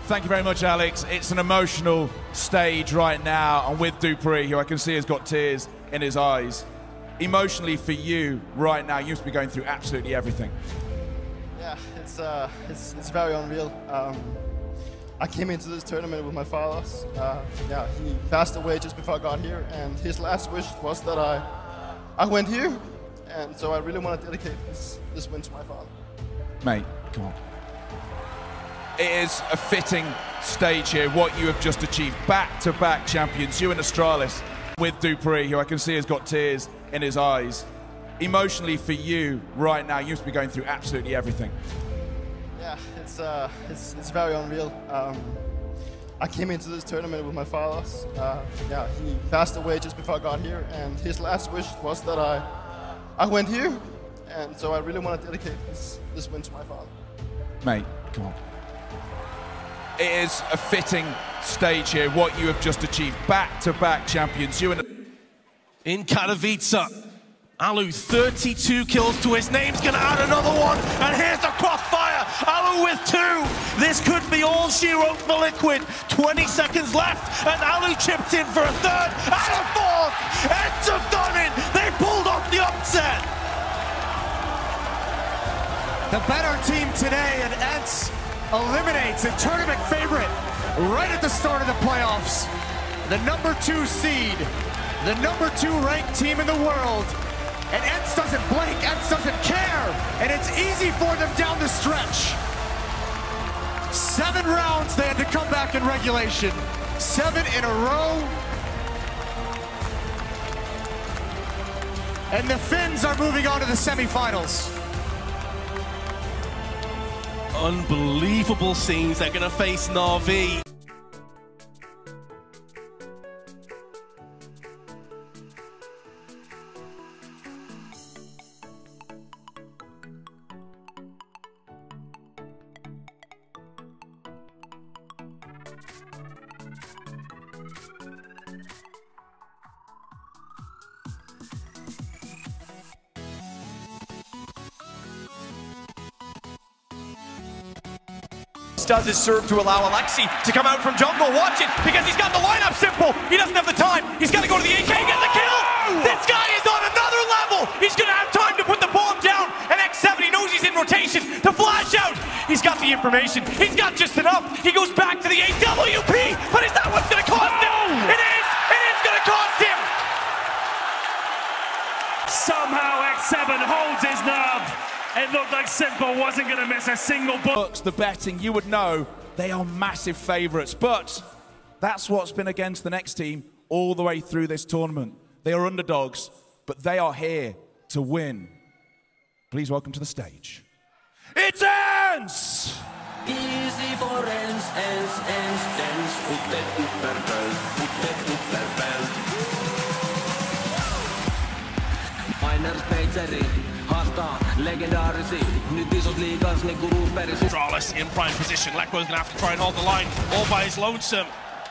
Thank you very much, Alex. It's an emotional stage right now. I'm with Dupree, who I can see has got tears in his eyes. Emotionally for you right now, you must be going through absolutely everything. Yeah, it's very unreal. I came into this tournament with my father. Yeah, he passed away just before I got here, and his last wish was that I went here, and so I really want to dedicate this win to my father. Mate, come on. It is a fitting stage here, what you have just achieved. Back-to-back champions, you and Astralis, with Dupree, who I can see has got tears in his eyes. Emotionally for you right now, you must be going through absolutely everything. Yeah, it's very unreal. I came into this tournament with my father. Yeah, he passed away just before I got here, and his last wish was that I went here, and so I really want to dedicate this win to my father. Mate, come on. It is a fitting stage here, what you have just achieved. Back-to-back champions, you and... In Katowice, Alu, 32 kills to his name's gonna add another one, and here's the crossfire. Alu with 2. This could be all she wrote for Liquid. 20 seconds left, and Alu chipped in for a 3rd and a 4th. Ents have done it. They pulled off the upset. The better team today, and Ents eliminates a tournament favorite right at the start of the playoffs. The #2 seed, the #2 ranked team in the world. And Ents doesn't blink, Ents doesn't care, and it's easy for them down the stretch. 7 rounds they had to come back in regulation. 7 in a row. And the Finns are moving on to the semifinals. Unbelievable scenes. They're gonna face Na'Vi. Does his serve to allow Alexi to come out from jungle. Watch it, because he's got the lineup simple. He doesn't have the time. He's got to go to the AK and get the kill. This guy is on another level. He's going to have time to put the bomb down. And X7, he knows he's in rotation to flash out. He's got the information. He's got just enough. He goes back to the AWP, but is that what's going to cost him? It is. It is going to cost him. Somehow X7 holds his nerve. It looked like Simple wasn't going to miss a single books, the betting, you would know they are massive favourites. But that's what's been against the next team all the way through this tournament. They are underdogs, but they are here to win. Please welcome to the stage. It's Ents! Easy for Ents, Ents, Ents, Ents. Put that upperbelt, put that upperbelt. Miners Pageri. Astralis in prime position. Lekko's gonna have to try and hold the line all by his lonesome.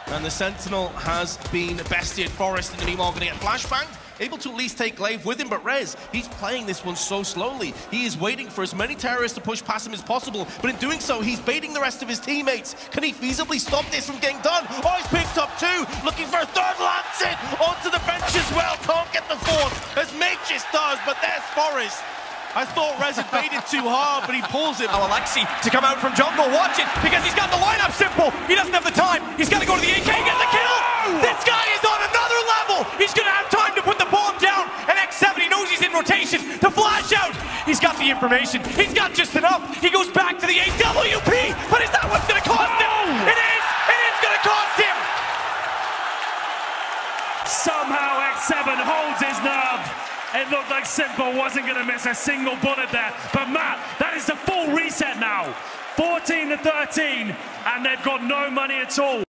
And the Sentinel has been bested. Forest in the meanwhile gonna get flashbanged. Able to at least take Glaive with him, but Rez, he's playing this one so slowly. He is waiting for as many terrorists to push past him as possible, but in doing so, he's baiting the rest of his teammates. Can he feasibly stop this from getting done? Oh, he's picked up 2, looking for a 3rd, lands it onto the bench as well. Can't get the 4th, as Magus does, but there's Forest. I thought Rez had baited too hard, but he pulls it. Now Alexi to come out from jungle. Watch it, because he's got the lineup simple. He doesn't have the time. He's got to go to the AK and get the kill. This guy is on another level. He's going to have time to put the bomb down. And X7, he knows he's in rotation to flash out. He's got the information. He's got just enough. He goes back to the AWP, but is that what's going to cost him? It is. It is going to cost him. Somehow X7 holds his nerve. It looked like Simple wasn't going to miss a single bullet there. But Matt, that is the full reset now. 14-13, and they've got no money at all.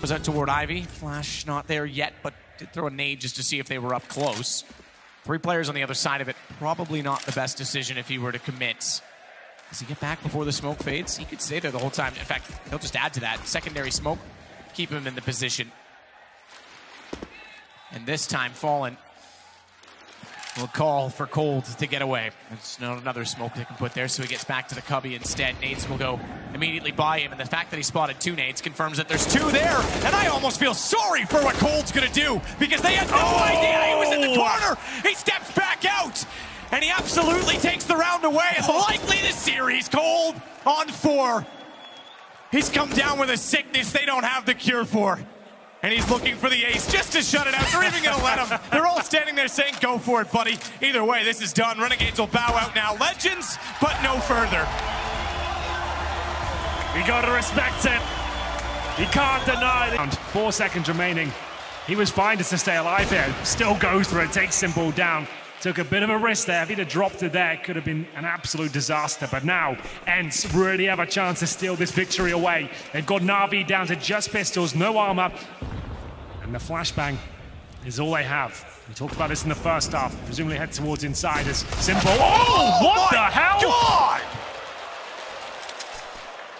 Was out toward Ivy. Flash not there yet, but did throw a nade just to see if they were up close. 3 players on the other side of it. Probably not the best decision if he were to commit. Does he get back before the smoke fades? He could stay there the whole time. In fact, he'll just add to that. Secondary smoke, keep him in the position. And this time, Fallen will call for Cold to get away. There's not another smoke they can put there, so he gets back to the cubby instead. Nades will go immediately by him, and the fact that he spotted 2 nades confirms that there's 2 there. And I almost feel sorry for what Cold's gonna do, because they had no idea he was in the corner. He steps back out, and he absolutely takes the round away. And likely the series, Cold on 4. He's come down with a sickness they don't have the cure for. And he's looking for the ace just to shut it out. They're even going to let him. They're all standing there saying, go for it, buddy. Either way, this is done. Renegades will bow out now. Legends, but no further. You got to respect it. You can't deny it. 4 seconds remaining. He was fine just to stay alive here. Still goes through it, takes Simple down. Took a bit of a risk there. If he'd have dropped it there, it could have been an absolute disaster. But now, ENCE really have a chance to steal this victory away. They've got Na'Vi down to just pistols, no armor. And the flashbang is all they have. We talked about this in the first half. Presumably head towards inside as Simple. Oh, what the hell? God!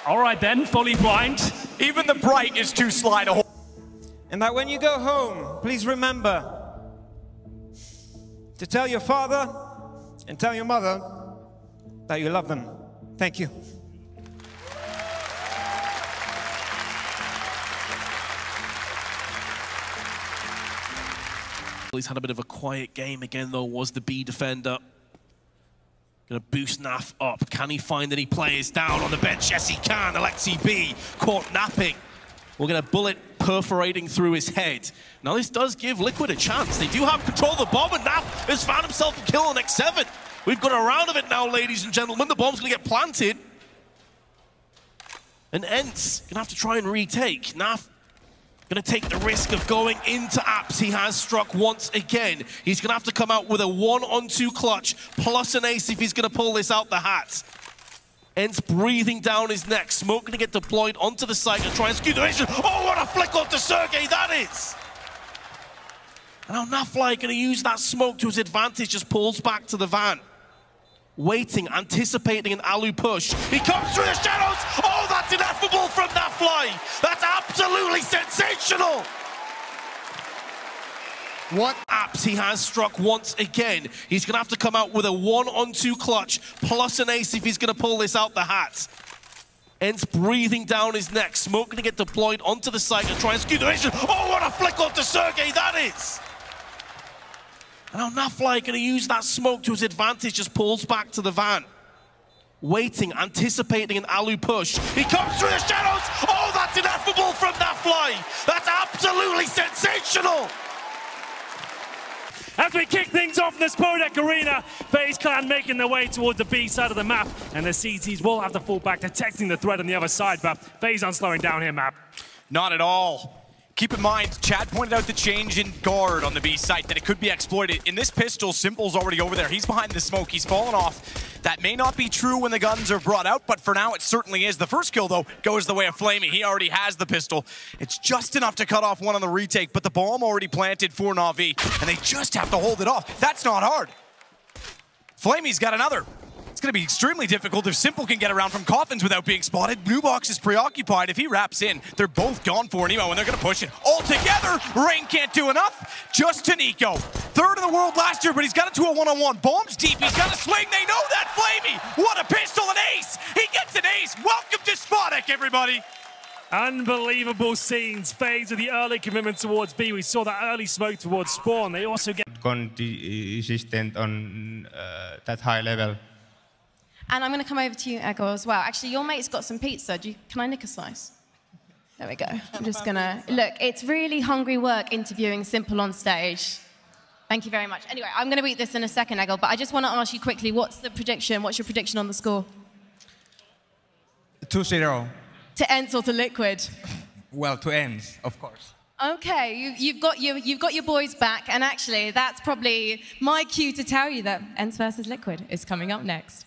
All right then, fully blind. Even the bright is too sly to hold. And that when you go home, please remember to tell your father and tell your mother that you love them. Thank you. He's had a bit of a quiet game again, though, was the B defender. Gonna boost Naf up. Can he find any players down on the bench? Yes, he can. Alexi B caught napping. We're gonna bullet perforating through his head. Now this does give Liquid a chance. They do have control of the bomb, and Naf has found himself a kill on X7. We've got a round of it now, ladies and gentlemen. The bomb's gonna get planted. And ENCE gonna have to try and retake. Naf gonna take the risk of going into apps. He has struck once again. He's gonna have to come out with a 1-on-2 clutch, plus an ace if he's gonna pull this out the hat. ENCE breathing down his neck. Smoke gonna get deployed onto the site and try and skew the vision. Oh, what a flick onto Sergey that is! And now Nafly gonna use that smoke to his advantage, just pulls back to the van. Waiting, anticipating an Alu push. He comes through the shadows! Oh, that's ineffable from Nafly! That's absolutely sensational! What apps he has struck once again. He's gonna have to come out with a 1-on-2 clutch, plus an ace if he's gonna pull this out the hat. ENCE breathing down his neck. Smoke gonna get deployed onto the site and try and skew the vision. Oh, what a flick onto Sergey that is! And now Nafly gonna use that smoke to his advantage, just pulls back to the van. Waiting, anticipating an Alu push. He comes through the shadows! Oh, that's ineffable from Nafly! That's absolutely sensational! As we kick things off in the Spodek Arena, FaZe Clan making their way towards the B side of the map, and the CTs will have to fall back, detecting the threat on the other side, but FaZe aren't slowing down here, Matt. Not at all. Keep in mind, Chad pointed out the change in guard on the B site, that it could be exploited. In this pistol, Simple's already over there. He's behind the smoke. He's fallen off. That may not be true when the guns are brought out, but for now it certainly is. The first kill, though, goes the way of Flamey. He already has the pistol. It's just enough to cut off one on the retake, but the bomb already planted for Na'Vi, and they just have to hold it off. That's not hard. Flamey's got another. It's going to be extremely difficult if Simple can get around from coffins without being spotted. Blue Box is preoccupied. If he wraps in, they're both gone for an emo, and they're going to push it all together. Rain can't do enough. Just to Nico. Third in the world last year, but he's got it to a one-on-one. Bombs deep. He's got a swing. They know that. Flamey. What a pistol. An ace. He gets an ace. Welcome to Spodek, everybody. Unbelievable scenes. FaZe with the early commitment towards B. We saw that early smoke towards Spawn. They also get consistent on that high level. And I'm going to come over to you, Egor, as well. Actually, your mate's got some pizza. Can I nick a slice? There we go. I'm just going to... Look, it's really hungry work interviewing Simple on stage. Thank you very much. Anyway, I'm going to eat this in a second, Egor, but I just want to ask you quickly, what's the prediction? What's your prediction on the score? 2-0. To ENCE or to Liquid? Well, to ENCE, of course. Okay, you've got your boys back, and actually, that's probably my cue to tell you that ENCE versus Liquid is coming up next.